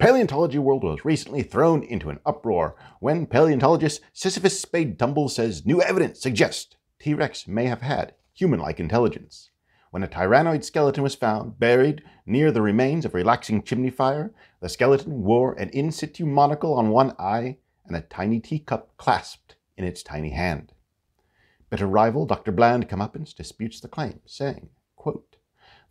paleontology world was recently thrown into an uproar when paleontologist Sisyphus Spade Tumble says new evidence suggests T-Rex may have had human-like intelligence. When a tyrannoid skeleton was found buried near the remains of a relaxing chimney fire, the skeleton wore an in situ monocle on one eye and a tiny teacup clasped in its tiny hand. Bitter rival Dr. Bland Comeuppance disputes the claim, saying, quote,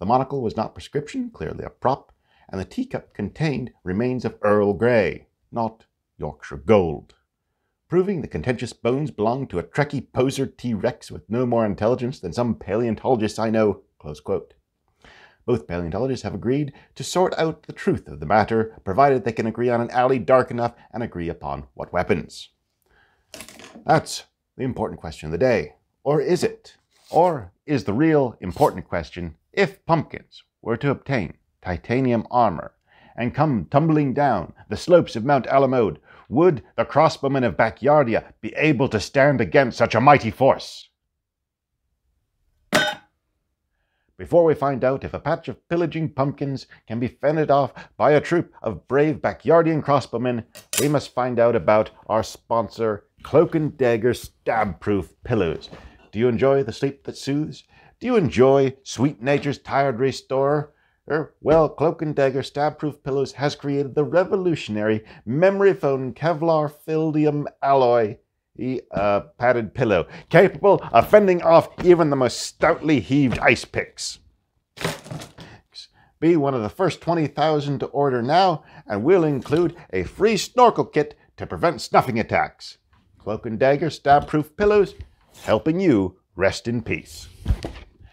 "The monocle was not prescription, clearly a prop, and the teacup contained remains of Earl Grey, not Yorkshire gold, proving the contentious bones belonged to a Trekkie poser T-Rex with no more intelligence than some paleontologists I know," close quote. Both paleontologists have agreed to sort out the truth of the matter, provided they can agree on an alley dark enough and agree upon what weapons. That's the important question of the day. Or is it? Or is the real important question, if pumpkins were to obtain titanium armor and come tumbling down the slopes of Mount Alamode, would the crossbowmen of Backyardia be able to stand against such a mighty force? Before we find out if a patch of pillaging pumpkins can be fended off by a troop of brave Backyardian crossbowmen, we must find out about our sponsor, Cloak and Dagger Stab-Proof Pillows. Do you enjoy the sleep that soothes? Do you enjoy sweet nature's tired restorer? Well, Cloak and Dagger Stab-Proof Pillows has created the revolutionary memory foam Kevlar-filledium alloy padded pillow, capable of fending off even the most stoutly heaved ice picks. Be one of the first 20,000 to order now, and we'll include a free snorkel kit to prevent snuffing attacks. Cloak and Dagger Stab-Proof Pillows, helping you rest in peace.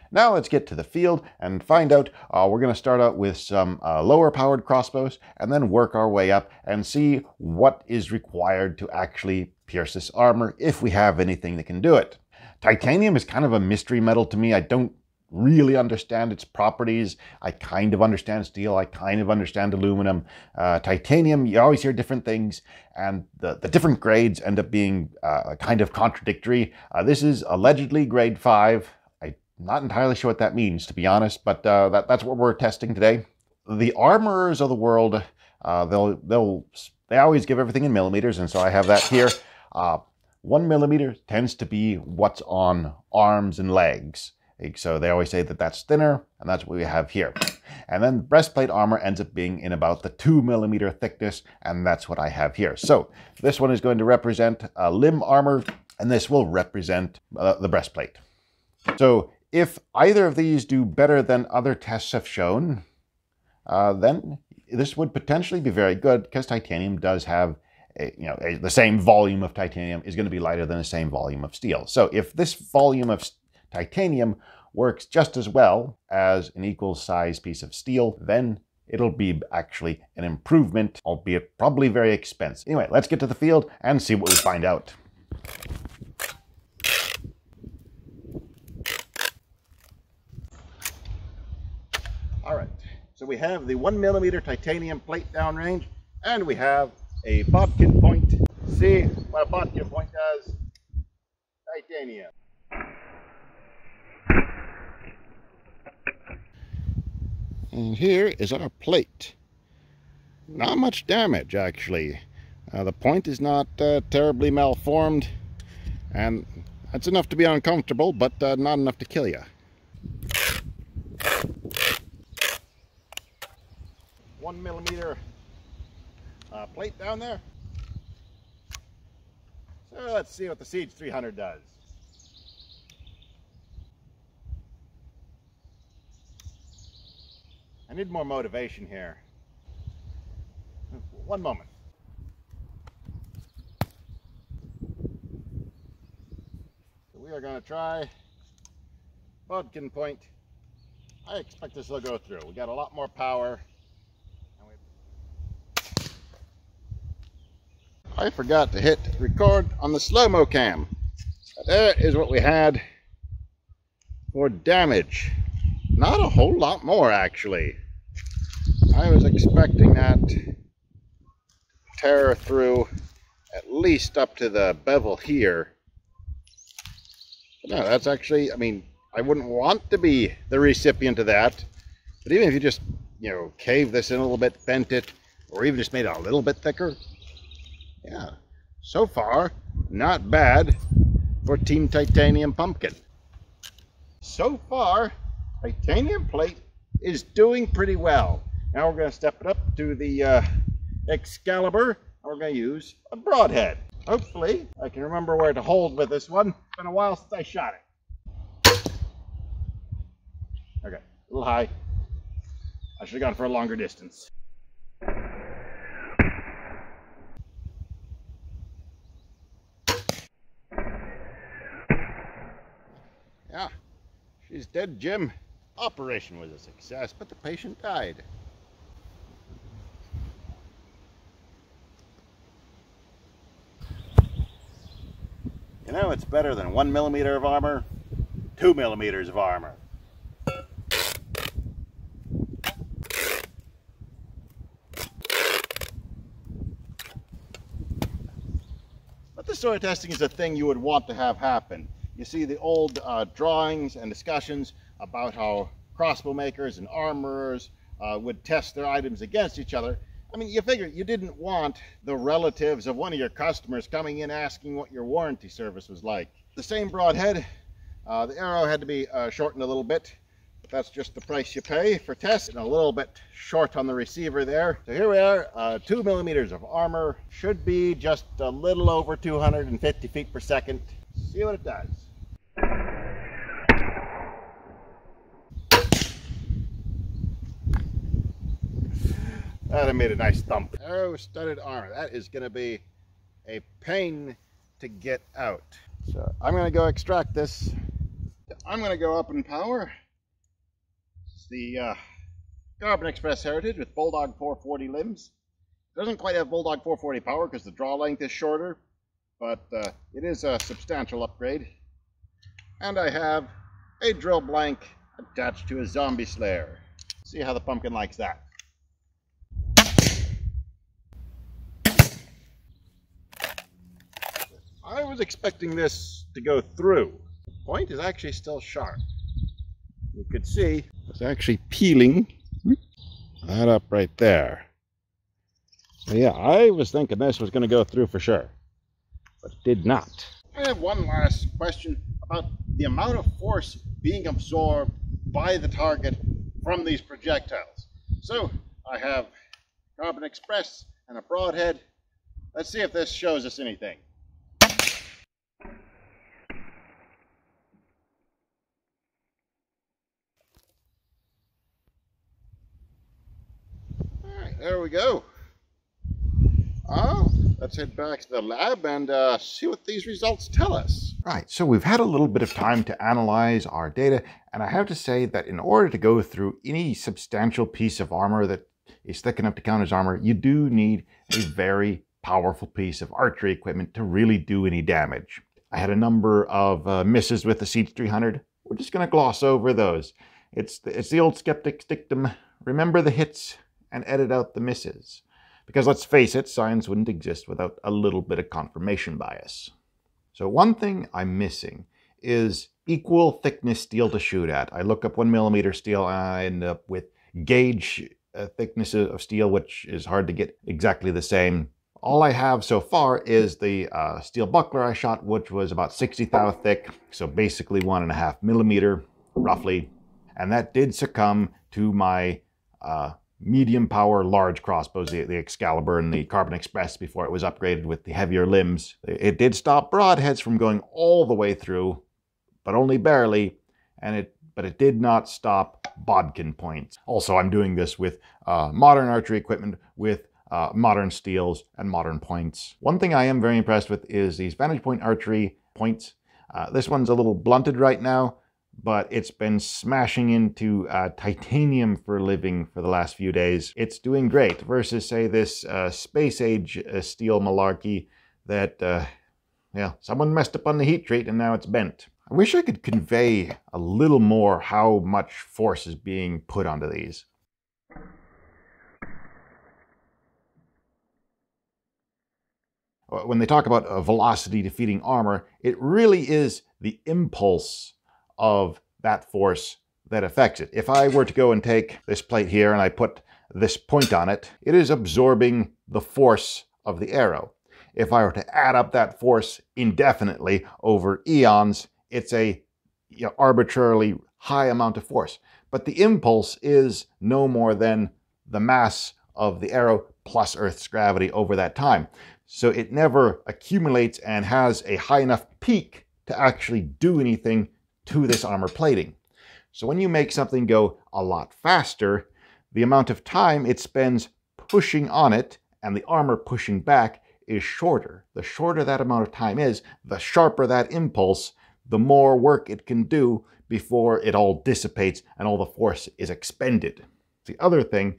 Now let's get to the field and find out. We're going to start out with some lower powered crossbows and then work our way up and see what is required to actually pierce this armor, if we have anything that can do it. Titanium is kind of a mystery metal to me. I don't really understand its properties. I kind of understand steel. I kind of understand aluminum. Titanium, you always hear different things, and the different grades end up being kind of contradictory. This is allegedly grade 5. I'm not entirely sure what that means, to be honest, but that's what we're testing today. The armorers of the world, they always give everything in millimeters, and so I have that here. 1 millimeter tends to be what's on arms and legs. So they always say that that's thinner, and that's what we have here. And then breastplate armor ends up being in about the 2 millimeter thickness, and that's what I have here. So this one is going to represent limb armor, and this will represent the breastplate. So if either of these do better than other tests have shown, then this would potentially be very good, because titanium does have the same volume of titanium is going to be lighter than the same volume of steel. So if this volume of titanium works just as well as an equal size piece of steel, then it'll be actually an improvement, albeit probably very expensive. Anyway, let's get to the field and see what we find out. All right, so we have the 1 millimeter titanium plate downrange, and we have a bodkin point. See what a bodkin point does? Titanium. And here is our plate. Not much damage, actually. The point is not terribly malformed, and that's enough to be uncomfortable, but not enough to kill you. 1 millimeter plate down there. So let's see what the Siege 300 does. I need more motivation here. One moment. So we are going to try bodkin point. I expect this will go through. We got a lot more power. I forgot to hit record on the slow-mo cam. There is what we had for damage. Not a whole lot more, actually. I was expecting that to tear through at least up to the bevel here. But no, that's actually, I mean, I wouldn't want to be the recipient of that. But even if you just, cave this in a little bit, bent it, or even just made it a little bit thicker. Yeah, so far, not bad for Team Titanium Pumpkin. So far, Titanium Plate is doing pretty well. Now we're going to step it up to the Excalibur, and we're going to use a broadhead. Hopefully, I can remember where to hold with this one. It's been a while since I shot it. Okay, a little high. I should have gone for a longer distance. Yeah, she's dead, Jim. Operation was a success, but the patient died. You know, it's better than 1 millimeter of armor, 2 millimeters of armor. But this sort of testing is a thing you would want to have happen. You see the old drawings and discussions about how crossbow makers and armorers would test their items against each other. I mean, you figure you didn't want the relatives of one of your customers coming in asking what your warranty service was like. The same broadhead, the arrow had to be shortened a little bit, but that's just the price you pay for tests, and a little bit short on the receiver there. So here we are, 2 millimeters of armor, should be just a little over 250 feet per second. See what it does. That made a nice thump. Arrow-studded armor. That is going to be a pain to get out. So I'm going to go extract this. I'm going to go up in power. It's the Carbon Express Heritage with Bulldog 440 limbs. It doesn't quite have Bulldog 440 power because the draw length is shorter, but it is a substantial upgrade. And I have a drill blank attached to a zombie slayer. See how the pumpkin likes that. I was expecting this to go through. The point is actually still sharp. You could see it's actually peeling that up right there. So yeah, I was thinking this was going to go through for sure, but it did not. I have one last question about the amount of force being absorbed by the target from these projectiles. So I have Carbon Express and a broadhead. Let's see if this shows us anything. There we go. Let's head back to the lab and see what these results tell us. Right, so we've had a little bit of time to analyze our data, and I have to say that in order to go through any substantial piece of armor that is thick enough to count as armor, you do need a very powerful piece of archery equipment to really do any damage. I had a number of misses with the Siege 300. We're just going to gloss over those. It's the old skeptic's dictum. Remember the hits and edit out the misses. Because let's face it, science wouldn't exist without a little bit of confirmation bias. So one thing I'm missing is equal thickness steel to shoot at. I look up 1 millimeter steel and I end up with gauge thickness of steel, which is hard to get exactly the same. All I have so far is the steel buckler I shot, which was about 60 thou thick, so basically 1.5 millimeter, roughly. And that did succumb to my medium power large crossbows, the Excalibur and the Carbon Express, before it was upgraded with the heavier limbs. It did stop broadheads from going all the way through, but only barely, but it did not stop bodkin points. Also, I'm doing this with modern archery equipment with modern steels and modern points. One thing I am very impressed with is these Vantage Point archery points. This one's a little blunted right now, but it's been smashing into titanium for a living for the last few days. It's doing great versus, say, this space age steel malarkey that, yeah, someone messed up on the heat treat and now it's bent. I wish I could convey a little more how much force is being put onto these. When they talk about velocity defeating armor, it really is the impulse of that force that affects it. If I were to go and take this plate here and I put this point on it, it is absorbing the force of the arrow. If I were to add up that force indefinitely over eons, it's a arbitrarily high amount of force. But the impulse is no more than the mass of the arrow plus Earth's gravity over that time. So it never accumulates and has a high enough peak to actually do anything to this armor plating. So when you make something go a lot faster, the amount of time it spends pushing on it and the armor pushing back is shorter. The shorter that amount of time is, the sharper that impulse, the more work it can do before it all dissipates and all the force is expended. The other thing,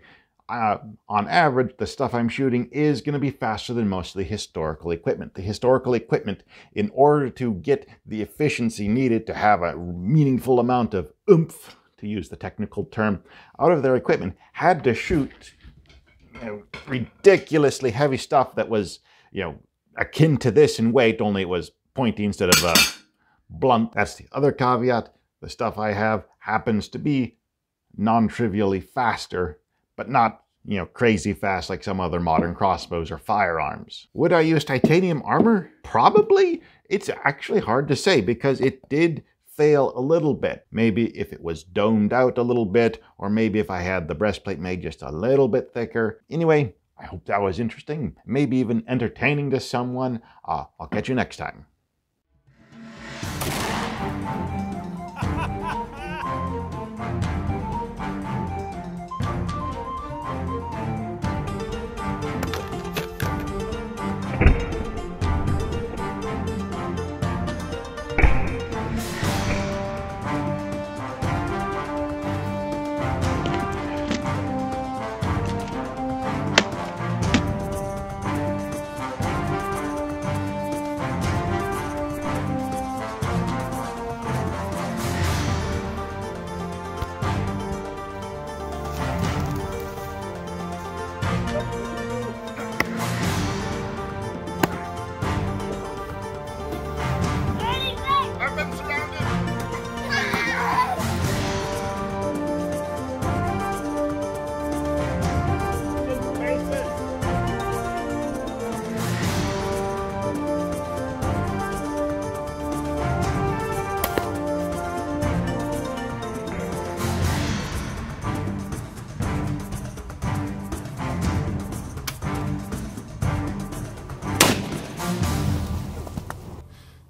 on average, the stuff I'm shooting is going to be faster than most of the historical equipment. The historical equipment, in order to get the efficiency needed to have a meaningful amount of oomph, to use the technical term, out of their equipment, had to shoot ridiculously heavy stuff that was, akin to this in weight, only it was pointy instead of blunt. That's the other caveat. The stuff I have happens to be non-trivially faster, but not, crazy fast like some other modern crossbows or firearms. Would I use titanium armor? Probably. It's actually hard to say because it did fail a little bit. Maybe if it was domed out a little bit, or maybe if I had the breastplate made just a little bit thicker. Anyway, I hope that was interesting, maybe even entertaining to someone. I'll catch you next time.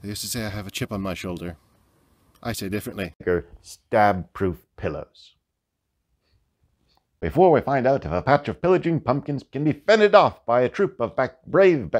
They used to say I have a chip on my shoulder. I say differently. Stab-proof pillows. Before we find out if a patch of pillaging pumpkins can be fended off by a troop of brave